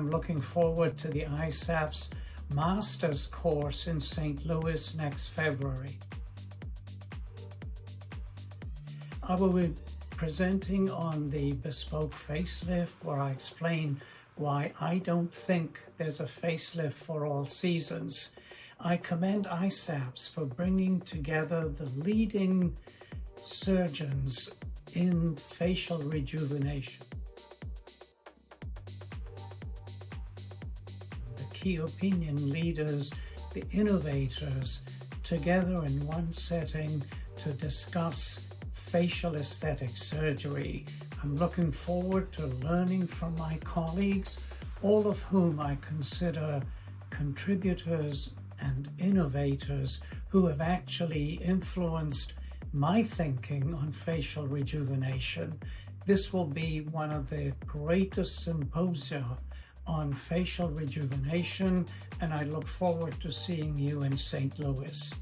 I'm looking forward to the ISAPS Masters Course in St. Louis next February. I will be presenting on the bespoke facelift, where I explain why I don't think there's a facelift for all seasons. I commend ISAPS for bringing together the leading surgeons in facial rejuvenation. The key opinion leaders, the innovators, together in one setting to discuss facial aesthetic surgery. I'm looking forward to learning from my colleagues, all of whom I consider contributors and innovators who have actually influenced my thinking on facial rejuvenation. This will be one of the greatest symposia on facial rejuvenation, and I look forward to seeing you in St. Louis.